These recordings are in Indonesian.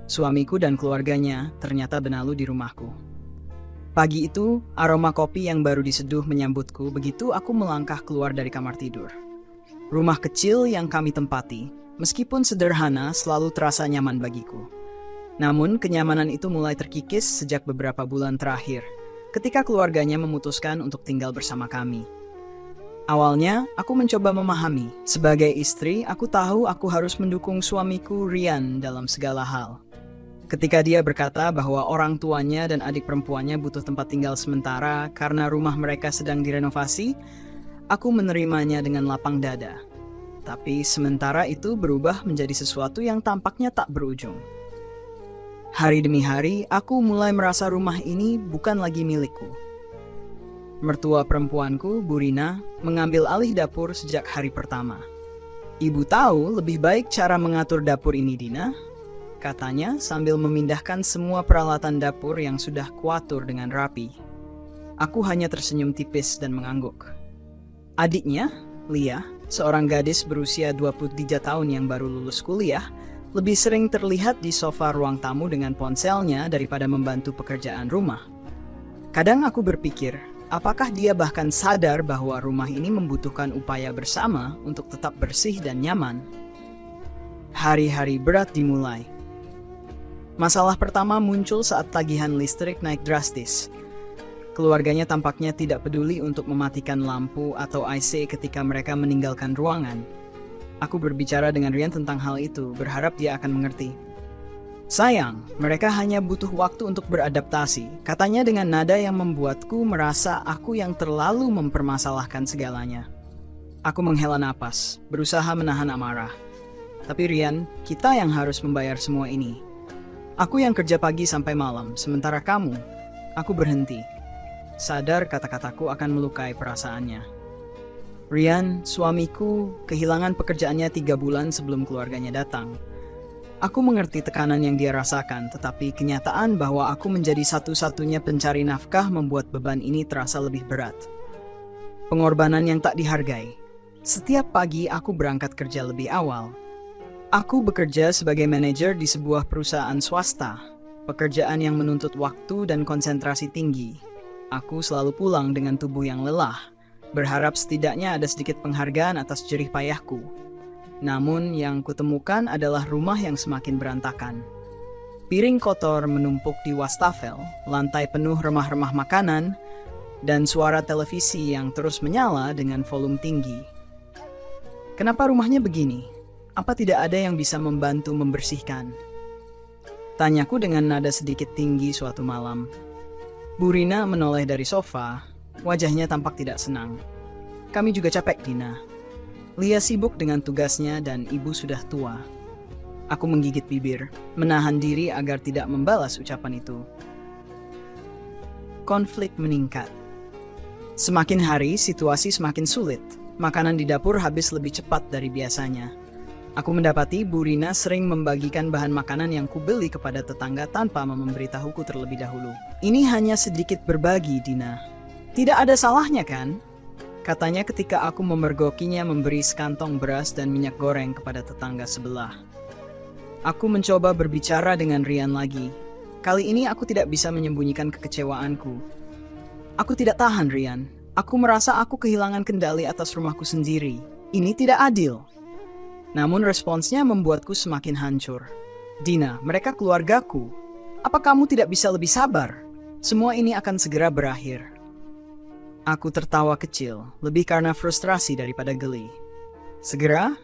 Suamiku dan keluarganya ternyata benalu di rumahku. Pagi itu, aroma kopi yang baru diseduh menyambutku begitu aku melangkah keluar dari kamar tidur. Rumah kecil yang kami tempati, meskipun sederhana, selalu terasa nyaman bagiku. Namun, kenyamanan itu mulai terkikis sejak beberapa bulan terakhir, ketika keluarganya memutuskan untuk tinggal bersama kami. Awalnya, aku mencoba memahami. Sebagai istri, aku tahu aku harus mendukung suamiku Ryan dalam segala hal. Ketika dia berkata bahwa orang tuanya dan adik perempuannya butuh tempat tinggal sementara karena rumah mereka sedang direnovasi, aku menerimanya dengan lapang dada. Tapi sementara itu berubah menjadi sesuatu yang tampaknya tak berujung. Hari demi hari, aku mulai merasa rumah ini bukan lagi milikku. Mertua perempuanku, Bu Rina, mengambil alih dapur sejak hari pertama. "Ibu tahu lebih baik cara mengatur dapur ini, Dina," katanya sambil memindahkan semua peralatan dapur yang sudah kuatur dengan rapi. Aku hanya tersenyum tipis dan mengangguk. Adiknya, Lia, seorang gadis berusia 23 tahun yang baru lulus kuliah, lebih sering terlihat di sofa ruang tamu dengan ponselnya daripada membantu pekerjaan rumah. Kadang aku berpikir, apakah dia bahkan sadar bahwa rumah ini membutuhkan upaya bersama untuk tetap bersih dan nyaman? Hari-hari berat dimulai. Masalah pertama muncul saat tagihan listrik naik drastis. Keluarganya tampaknya tidak peduli untuk mematikan lampu atau AC ketika mereka meninggalkan ruangan. Aku berbicara dengan Ryan tentang hal itu, berharap dia akan mengerti. "Sayang, mereka hanya butuh waktu untuk beradaptasi," katanya dengan nada yang membuatku merasa aku yang terlalu mempermasalahkan segalanya. Aku menghela napas, berusaha menahan amarah. "Tapi Ryan, kita yang harus membayar semua ini. Aku yang kerja pagi sampai malam, sementara kamu..." Aku berhenti. Sadar kata-kataku akan melukai perasaannya. Ryan, suamiku, kehilangan pekerjaannya 3 bulan sebelum keluarganya datang. Aku mengerti tekanan yang dia rasakan, tetapi kenyataan bahwa aku menjadi satu-satunya pencari nafkah membuat beban ini terasa lebih berat. Pengorbanan yang tak dihargai. Setiap pagi aku berangkat kerja lebih awal. Aku bekerja sebagai manajer di sebuah perusahaan swasta, pekerjaan yang menuntut waktu dan konsentrasi tinggi. Aku selalu pulang dengan tubuh yang lelah, berharap setidaknya ada sedikit penghargaan atas jerih payahku. Namun yang kutemukan adalah rumah yang semakin berantakan. Piring kotor menumpuk di wastafel, lantai penuh remah-remah makanan, dan suara televisi yang terus menyala dengan volume tinggi. Kenapa rumahnya begini? Apa tidak ada yang bisa membantu membersihkan? Tanyaku dengan nada sedikit tinggi suatu malam. Bu Rina menoleh dari sofa, wajahnya tampak tidak senang. "Kami juga capek, Dina. Lia sibuk dengan tugasnya dan ibu sudah tua." Aku menggigit bibir, menahan diri agar tidak membalas ucapan itu. Konflik meningkat. Semakin hari, situasi semakin sulit. Makanan di dapur habis lebih cepat dari biasanya. Aku mendapati Bu Rina sering membagikan bahan makanan yang kubeli kepada tetangga tanpa memberitahuku terlebih dahulu. "Ini hanya sedikit berbagi, Dina. Tidak ada salahnya kan?" katanya ketika aku memergokinya memberi sekantong beras dan minyak goreng kepada tetangga sebelah. Aku mencoba berbicara dengan Ryan lagi. Kali ini aku tidak bisa menyembunyikan kekecewaanku. "Aku tidak tahan, Ryan. Aku merasa aku kehilangan kendali atas rumahku sendiri. Ini tidak adil." Namun responsnya membuatku semakin hancur. "Dina, mereka keluargaku. Apa kamu tidak bisa lebih sabar? Semua ini akan segera berakhir." Aku tertawa kecil, lebih karena frustrasi daripada geli. "Segera?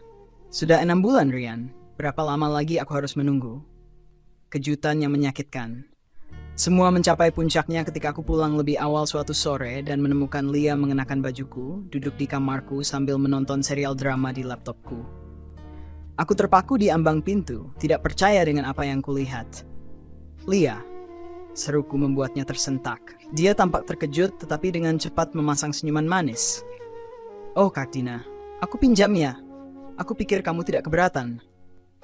Sudah 6 bulan, Ryan. Berapa lama lagi aku harus menunggu?" Kejutan yang menyakitkan. Semua mencapai puncaknya ketika aku pulang lebih awal suatu sore dan menemukan Lia mengenakan bajuku, duduk di kamarku sambil menonton serial drama di laptopku. Aku terpaku di ambang pintu, tidak percaya dengan apa yang kulihat. "Lia," seruku membuatnya tersentak. Dia tampak terkejut tetapi dengan cepat memasang senyuman manis. "Oh, Kak Dina, aku pinjam ya. Aku pikir kamu tidak keberatan."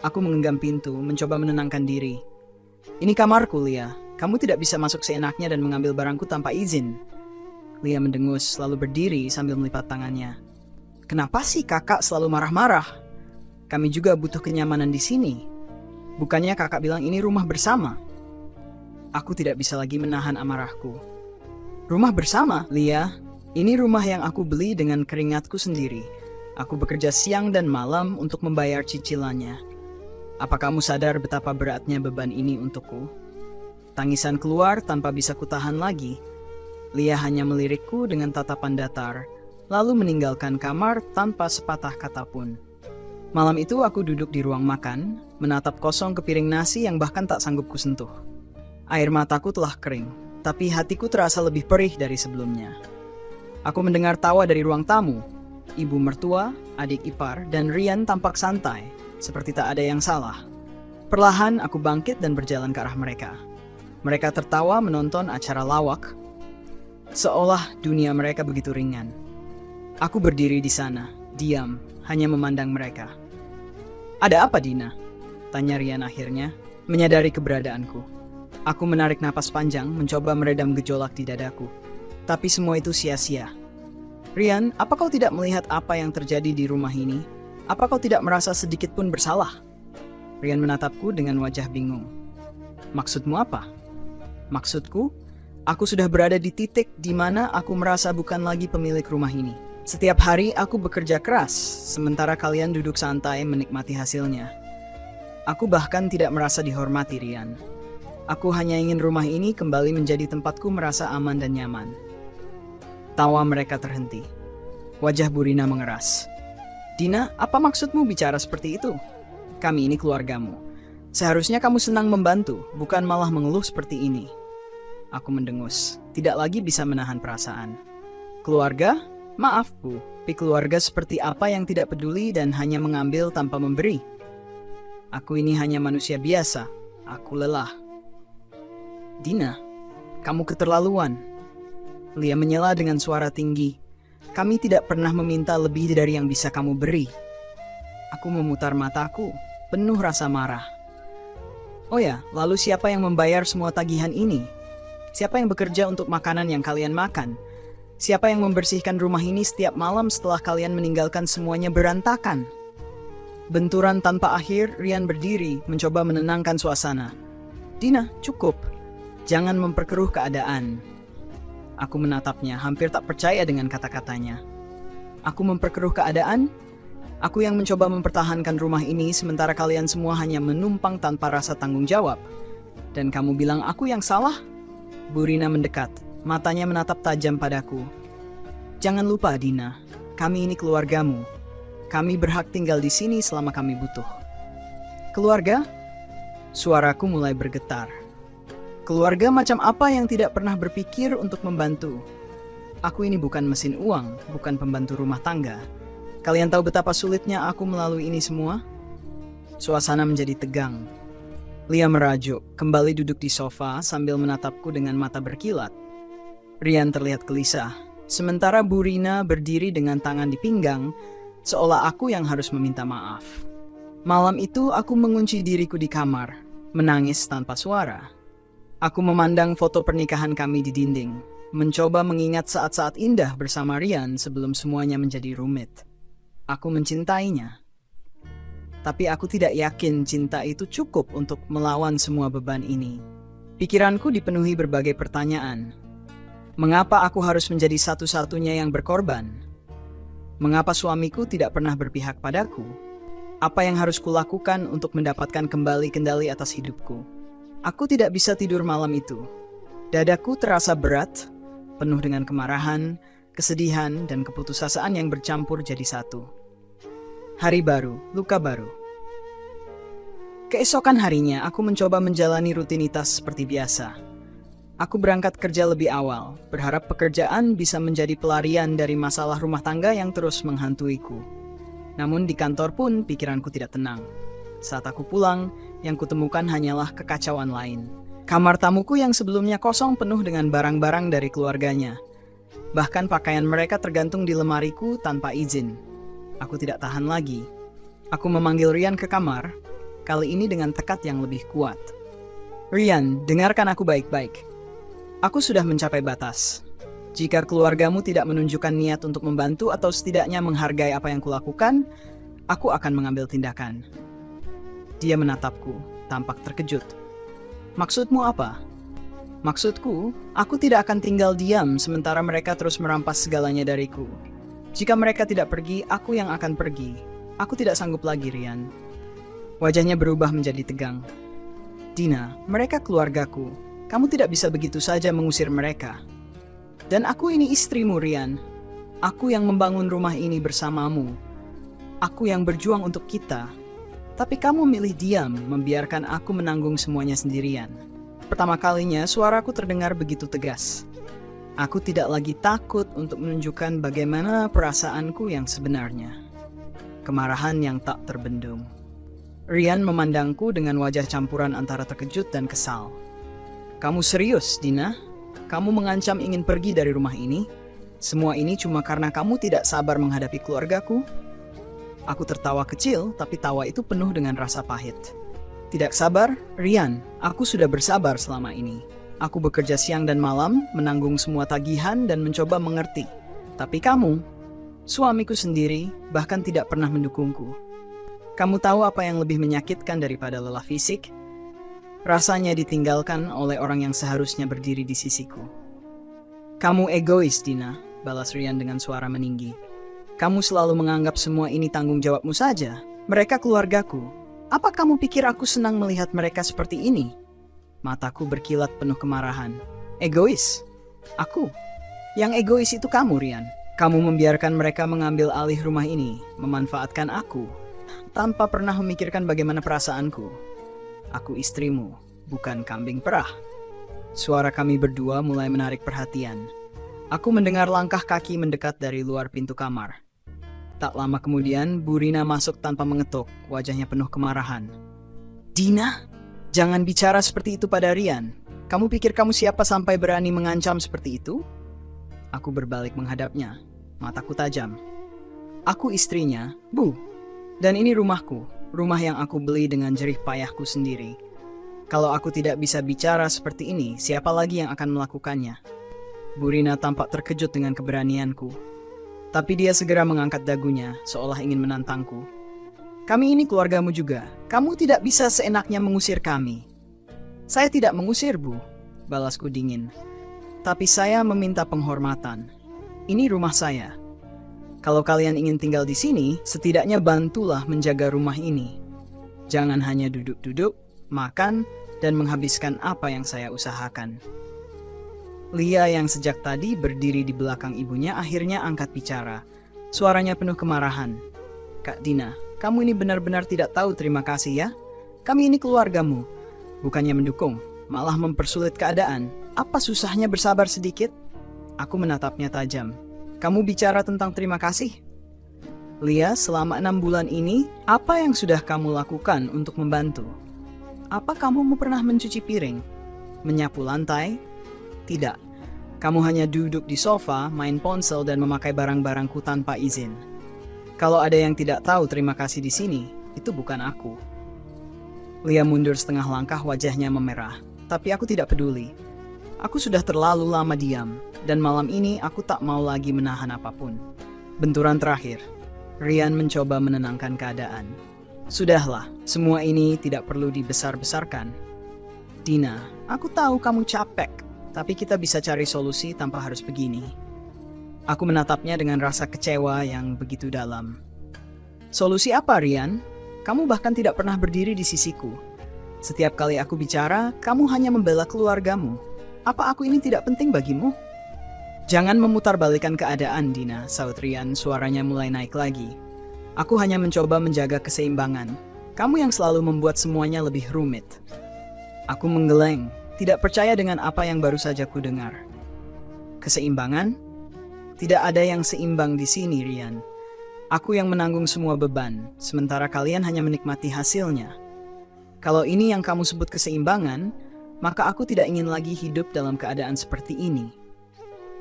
Aku menggenggam pintu, mencoba menenangkan diri. "Ini kamarku, Lia. Kamu tidak bisa masuk seenaknya dan mengambil barangku tanpa izin." Lia mendengus, lalu berdiri sambil melipat tangannya. "Kenapa sih kakak selalu marah-marah? Kami juga butuh kenyamanan di sini." Bukannya kakak bilang ini rumah bersama? Aku tidak bisa lagi menahan amarahku. Rumah bersama, Lia? Ini rumah yang aku beli dengan keringatku sendiri. Aku bekerja siang dan malam untuk membayar cicilannya. Apa kamu sadar betapa beratnya beban ini untukku? Tangisan keluar tanpa bisa kutahan lagi. Lia hanya melirikku dengan tatapan datar, lalu meninggalkan kamar tanpa sepatah kata pun. Malam itu aku duduk di ruang makan, menatap kosong ke piring nasi yang bahkan tak sanggup kusentuh. Air mataku telah kering, tapi hatiku terasa lebih perih dari sebelumnya. Aku mendengar tawa dari ruang tamu. Ibu mertua, adik ipar, dan Rian tampak santai, seperti tak ada yang salah. Perlahan aku bangkit dan berjalan ke arah mereka. Mereka tertawa menonton acara lawak, seolah dunia mereka begitu ringan. Aku berdiri di sana, diam, hanya memandang mereka. "Ada apa, Dina?" tanya Rian akhirnya, menyadari keberadaanku. Aku menarik napas panjang, mencoba meredam gejolak di dadaku. Tapi semua itu sia-sia. "Rian, apa kau tidak melihat apa yang terjadi di rumah ini? Apa kau tidak merasa sedikit pun bersalah?" Rian menatapku dengan wajah bingung. "Maksudmu apa?" "Maksudku, aku sudah berada di titik di mana aku merasa bukan lagi pemilik rumah ini. Setiap hari aku bekerja keras, sementara kalian duduk santai menikmati hasilnya. Aku bahkan tidak merasa dihormati, Rian. Aku hanya ingin rumah ini kembali menjadi tempatku merasa aman dan nyaman." Tawa mereka terhenti. Wajah Bu Rina mengeras. "Dina, apa maksudmu bicara seperti itu? Kami ini keluargamu. Seharusnya kamu senang membantu, bukan malah mengeluh seperti ini." Aku mendengus, tidak lagi bisa menahan perasaan. "Keluarga? Maaf, Bu. Tapi keluarga seperti apa yang tidak peduli dan hanya mengambil tanpa memberi? Aku ini hanya manusia biasa. Aku lelah." "Dina, kamu keterlaluan." Lia menyela dengan suara tinggi. "Kami tidak pernah meminta lebih dari yang bisa kamu beri." Aku memutar mataku, penuh rasa marah. "Oh ya, lalu siapa yang membayar semua tagihan ini? Siapa yang bekerja untuk makanan yang kalian makan? Siapa yang membersihkan rumah ini setiap malam setelah kalian meninggalkan semuanya berantakan?" Benturan tanpa akhir, Rian berdiri, mencoba menenangkan suasana. "Dina, cukup. Jangan memperkeruh keadaan." Aku menatapnya, hampir tak percaya dengan kata-katanya. "Aku memperkeruh keadaan? Aku yang mencoba mempertahankan rumah ini sementara kalian semua hanya menumpang tanpa rasa tanggung jawab. Dan kamu bilang aku yang salah?" Bu Rina mendekat, matanya menatap tajam padaku. "Jangan lupa, Dina, kami ini keluargamu. Kami berhak tinggal di sini selama kami butuh." "Keluarga?" Suaraku mulai bergetar. "Keluarga macam apa yang tidak pernah berpikir untuk membantu? Aku ini bukan mesin uang, bukan pembantu rumah tangga. Kalian tahu betapa sulitnya aku melalui ini semua?" Suasana menjadi tegang. Lia merajuk, kembali duduk di sofa sambil menatapku dengan mata berkilat. Rian terlihat gelisah, sementara Bu Rina berdiri dengan tangan di pinggang, seolah aku yang harus meminta maaf. Malam itu aku mengunci diriku di kamar, menangis tanpa suara. Aku memandang foto pernikahan kami di dinding, mencoba mengingat saat-saat indah bersama Rian sebelum semuanya menjadi rumit. Aku mencintainya. Tapi aku tidak yakin cinta itu cukup untuk melawan semua beban ini. Pikiranku dipenuhi berbagai pertanyaan. Mengapa aku harus menjadi satu-satunya yang berkorban? Mengapa suamiku tidak pernah berpihak padaku? Apa yang harus kulakukan untuk mendapatkan kembali kendali atas hidupku? Aku tidak bisa tidur malam itu. Dadaku terasa berat, penuh dengan kemarahan, kesedihan, dan keputusasaan yang bercampur jadi satu. Hari baru, luka baru. Keesokan harinya, aku mencoba menjalani rutinitas seperti biasa. Aku berangkat kerja lebih awal, berharap pekerjaan bisa menjadi pelarian dari masalah rumah tangga yang terus menghantuiku. Namun di kantor pun pikiranku tidak tenang. Saat aku pulang, yang kutemukan hanyalah kekacauan lain. Kamar tamuku yang sebelumnya kosong penuh dengan barang-barang dari keluarganya. Bahkan pakaian mereka tergantung di lemariku tanpa izin. Aku tidak tahan lagi. Aku memanggil Rian ke kamar, kali ini dengan tekad yang lebih kuat. "Rian, dengarkan aku baik-baik. Aku sudah mencapai batas. Jika keluargamu tidak menunjukkan niat untuk membantu atau setidaknya menghargai apa yang kulakukan, aku akan mengambil tindakan." Dia menatapku, tampak terkejut. Maksudmu apa? Maksudku, aku tidak akan tinggal diam sementara mereka terus merampas segalanya dariku. Jika mereka tidak pergi, aku yang akan pergi. Aku tidak sanggup lagi, Rian. Wajahnya berubah menjadi tegang. Dina, mereka keluargaku. Kamu tidak bisa begitu saja mengusir mereka. Dan aku ini istrimu, Rian. Aku yang membangun rumah ini bersamamu. Aku yang berjuang untuk kita. Tapi kamu milih diam, membiarkan aku menanggung semuanya sendirian. Pertama kalinya suaraku terdengar begitu tegas. Aku tidak lagi takut untuk menunjukkan bagaimana perasaanku yang sebenarnya. Kemarahan yang tak terbendung. Rian memandangku dengan wajah campuran antara terkejut dan kesal. Kamu serius, Dina? Kamu mengancam ingin pergi dari rumah ini? Semua ini cuma karena kamu tidak sabar menghadapi keluargaku? Aku tertawa kecil, tapi tawa itu penuh dengan rasa pahit. Tidak sabar? Rian, aku sudah bersabar selama ini. Aku bekerja siang dan malam, menanggung semua tagihan dan mencoba mengerti. Tapi kamu, suamiku sendiri, bahkan tidak pernah mendukungku. Kamu tahu apa yang lebih menyakitkan daripada lelah fisik? Rasanya ditinggalkan oleh orang yang seharusnya berdiri di sisiku. Kamu egois, Dina, balas Rian dengan suara meninggi. Kamu selalu menganggap semua ini tanggung jawabmu saja. Mereka keluargaku. Apa kamu pikir aku senang melihat mereka seperti ini? Mataku berkilat penuh kemarahan. Egois? Aku? Yang egois itu kamu, Rian. Kamu membiarkan mereka mengambil alih rumah ini, memanfaatkan aku, tanpa pernah memikirkan bagaimana perasaanku. Aku istrimu, bukan kambing perah. Suara kami berdua mulai menarik perhatian. Aku mendengar langkah kaki mendekat dari luar pintu kamar. Tak lama kemudian, Bu Rina masuk tanpa mengetuk, wajahnya penuh kemarahan. Dina, jangan bicara seperti itu pada Rian. Kamu pikir kamu siapa sampai berani mengancam seperti itu? Aku berbalik menghadapnya, mataku tajam. Aku istrinya, Bu. Dan ini rumahku, rumah yang aku beli dengan jerih payahku sendiri. Kalau aku tidak bisa bicara seperti ini, siapa lagi yang akan melakukannya? Bu Rina tampak terkejut dengan keberanianku. Tapi dia segera mengangkat dagunya, seolah ingin menantangku. Kami ini keluargamu juga. Kamu tidak bisa seenaknya mengusir kami. Saya tidak mengusir, Bu, balasku dingin. Tapi saya meminta penghormatan. Ini rumah saya. Kalau kalian ingin tinggal di sini, setidaknya bantulah menjaga rumah ini. Jangan hanya duduk-duduk, makan, dan menghabiskan apa yang saya usahakan. Lia yang sejak tadi berdiri di belakang ibunya akhirnya angkat bicara. Suaranya penuh kemarahan. Kak Dina, kamu ini benar-benar tidak tahu terima kasih ya? Kami ini keluargamu. Bukannya mendukung, malah mempersulit keadaan. Apa susahnya bersabar sedikit? Aku menatapnya tajam. Kamu bicara tentang terima kasih? Lia, selama 6 bulan ini, apa yang sudah kamu lakukan untuk membantu? Apa kamu pernah mencuci piring? Menyapu lantai? Tidak. Kamu hanya duduk di sofa, main ponsel, dan memakai barang-barangku tanpa izin. Kalau ada yang tidak tahu terima kasih di sini, itu bukan aku. Lia mundur setengah langkah, wajahnya memerah. Tapi aku tidak peduli. Aku sudah terlalu lama diam, dan malam ini aku tak mau lagi menahan apapun. Benturan terakhir. Rian mencoba menenangkan keadaan. Sudahlah, semua ini tidak perlu dibesar-besarkan. Dina, aku tahu kamu capek, tapi kita bisa cari solusi tanpa harus begini. Aku menatapnya dengan rasa kecewa yang begitu dalam. Solusi apa, Rian? Kamu bahkan tidak pernah berdiri di sisiku. Setiap kali aku bicara, kamu hanya membela keluargamu. Apa aku ini tidak penting bagimu? Jangan memutarbalikkan keadaan, Dina, saut Rian, suaranya mulai naik lagi. Aku hanya mencoba menjaga keseimbangan. Kamu yang selalu membuat semuanya lebih rumit. Aku menggeleng, tidak percaya dengan apa yang baru saja ku dengar. Keseimbangan? Tidak ada yang seimbang di sini, Rian. Aku yang menanggung semua beban, sementara kalian hanya menikmati hasilnya. Kalau ini yang kamu sebut keseimbangan, maka aku tidak ingin lagi hidup dalam keadaan seperti ini.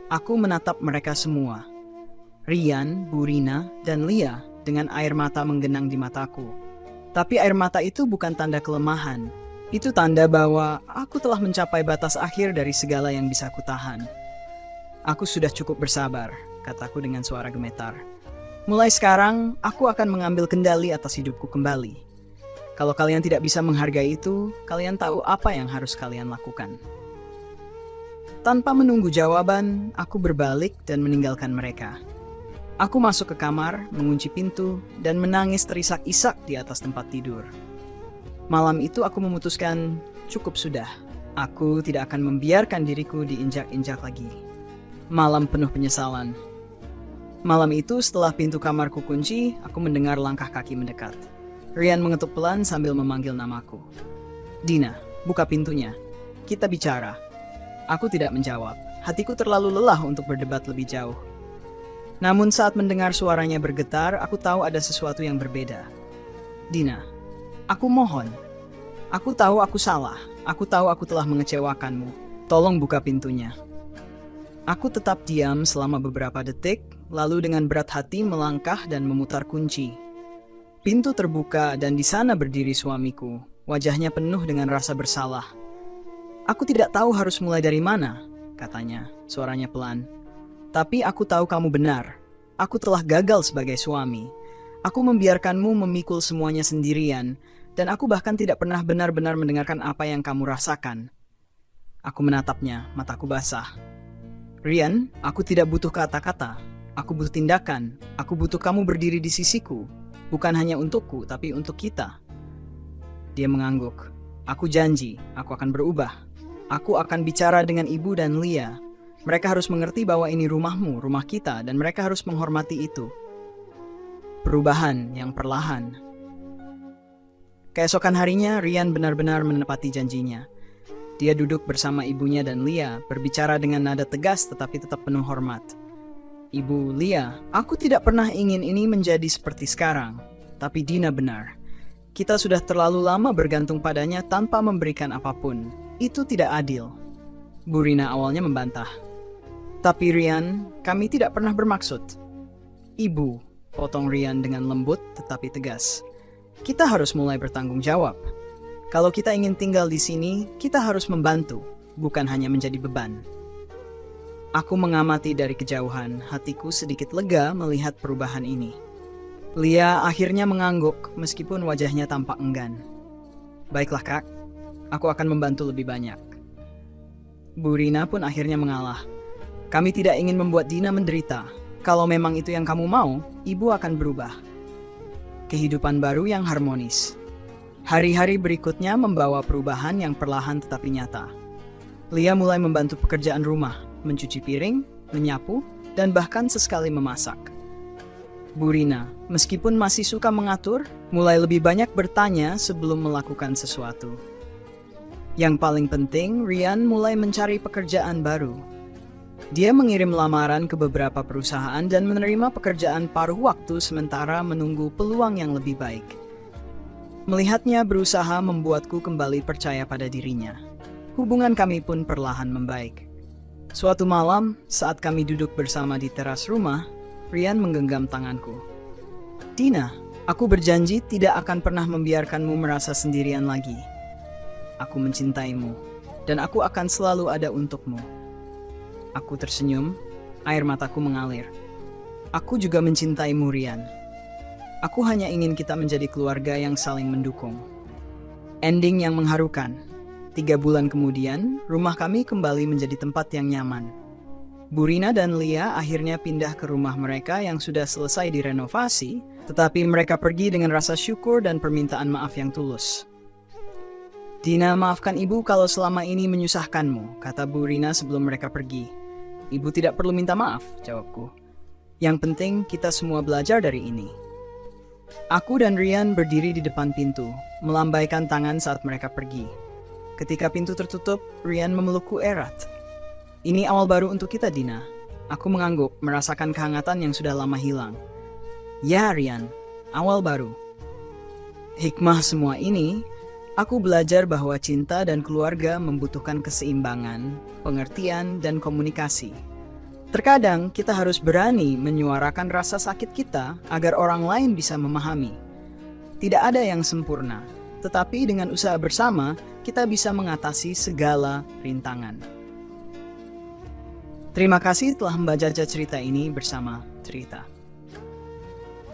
Aku menatap mereka semua. Rian, Bu Rina, dan Lia dengan air mata menggenang di mataku. Tapi air mata itu bukan tanda kelemahan. Itu tanda bahwa aku telah mencapai batas akhir dari segala yang bisa kutahan. Aku sudah cukup bersabar, kataku dengan suara gemetar. Mulai sekarang, aku akan mengambil kendali atas hidupku kembali. Kalau kalian tidak bisa menghargai itu, kalian tahu apa yang harus kalian lakukan. Tanpa menunggu jawaban, aku berbalik dan meninggalkan mereka. Aku masuk ke kamar, mengunci pintu, dan menangis terisak-isak di atas tempat tidur. Malam itu aku memutuskan, cukup sudah. Aku tidak akan membiarkan diriku diinjak-injak lagi. Malam penuh penyesalan. Malam itu setelah pintu kamarku kunci, aku mendengar langkah kaki mendekat. Ryan mengetuk pelan sambil memanggil namaku. "Dina, buka pintunya. Kita bicara." Aku tidak menjawab. Hatiku terlalu lelah untuk berdebat lebih jauh. Namun saat mendengar suaranya bergetar, aku tahu ada sesuatu yang berbeda. "Dina, aku mohon. Aku tahu aku salah. Aku tahu aku telah mengecewakanmu. Tolong buka pintunya." Aku tetap diam selama beberapa detik, lalu dengan berat hati melangkah dan memutar kunci. Pintu terbuka dan di sana berdiri suamiku, wajahnya penuh dengan rasa bersalah. "Aku tidak tahu harus mulai dari mana," katanya, suaranya pelan. "Tapi aku tahu kamu benar. Aku telah gagal sebagai suami. Aku membiarkanmu memikul semuanya sendirian, dan aku bahkan tidak pernah benar-benar mendengarkan apa yang kamu rasakan." Aku menatapnya, mataku basah. "Ryan, aku tidak butuh kata-kata. Aku butuh tindakan. Aku butuh kamu berdiri di sisiku. Bukan hanya untukku, tapi untuk kita." Dia mengangguk. "Aku janji, aku akan berubah. Aku akan bicara dengan ibu dan Lia. Mereka harus mengerti bahwa ini rumahmu, rumah kita, dan mereka harus menghormati itu." Perubahan yang perlahan. Keesokan harinya, Ryan benar-benar menepati janjinya. Dia duduk bersama ibunya dan Lia, berbicara dengan nada tegas tetapi tetap penuh hormat. "Ibu Lia, aku tidak pernah ingin ini menjadi seperti sekarang. Tapi Dina benar. Kita sudah terlalu lama bergantung padanya tanpa memberikan apapun. Itu tidak adil." Bu Rina awalnya membantah. "Tapi Ryan, kami tidak pernah bermaksud." "Ibu," potong Ryan dengan lembut tetapi tegas. "Kita harus mulai bertanggung jawab. Kalau kita ingin tinggal di sini, kita harus membantu, bukan hanya menjadi beban." Aku mengamati dari kejauhan, hatiku sedikit lega melihat perubahan ini. Lia akhirnya mengangguk meskipun wajahnya tampak enggan. "Baiklah Kak, aku akan membantu lebih banyak." Bu Rina pun akhirnya mengalah. "Kami tidak ingin membuat Dina menderita. Kalau memang itu yang kamu mau, ibu akan berubah." Kehidupan baru yang harmonis. Hari-hari berikutnya membawa perubahan yang perlahan tetapi nyata. Lia mulai membantu pekerjaan rumah, mencuci piring, menyapu, dan bahkan sesekali memasak. Bu Rina, meskipun masih suka mengatur, mulai lebih banyak bertanya sebelum melakukan sesuatu. Yang paling penting, Ryan mulai mencari pekerjaan baru. Dia mengirim lamaran ke beberapa perusahaan dan menerima pekerjaan paruh waktu sementara menunggu peluang yang lebih baik. Melihatnya berusaha membuatku kembali percaya pada dirinya. Hubungan kami pun perlahan membaik. Suatu malam, saat kami duduk bersama di teras rumah, Ryan menggenggam tanganku. "Dina, aku berjanji tidak akan pernah membiarkanmu merasa sendirian lagi. Aku mencintaimu, dan aku akan selalu ada untukmu." Aku tersenyum, air mataku mengalir. "Aku juga mencintaimu, Ryan. Aku hanya ingin kita menjadi keluarga yang saling mendukung." Ending yang mengharukan. 3 bulan kemudian, rumah kami kembali menjadi tempat yang nyaman. Bu Rina dan Lia akhirnya pindah ke rumah mereka yang sudah selesai direnovasi, tetapi mereka pergi dengan rasa syukur dan permintaan maaf yang tulus. "Dina, maafkan ibu kalau selama ini menyusahkanmu," kata Bu Rina sebelum mereka pergi. "Ibu tidak perlu minta maaf," jawabku. "Yang penting kita semua belajar dari ini." Aku dan Ryan berdiri di depan pintu, melambaikan tangan saat mereka pergi. Ketika pintu tertutup, Ryan memelukku erat. "Ini awal baru untuk kita, Dina." Aku mengangguk, merasakan kehangatan yang sudah lama hilang. "Ya, Ryan, awal baru." Hikmah semua ini, aku belajar bahwa cinta dan keluarga membutuhkan keseimbangan, pengertian, dan komunikasi. Terkadang kita harus berani menyuarakan rasa sakit kita agar orang lain bisa memahami. Tidak ada yang sempurna, tetapi dengan usaha bersama, kita bisa mengatasi segala rintangan. Terima kasih telah membaca cerita ini bersama Cerita.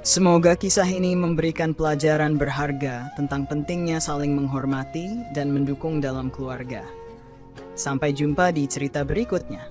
Semoga kisah ini memberikan pelajaran berharga tentang pentingnya saling menghormati dan mendukung dalam keluarga. Sampai jumpa di cerita berikutnya.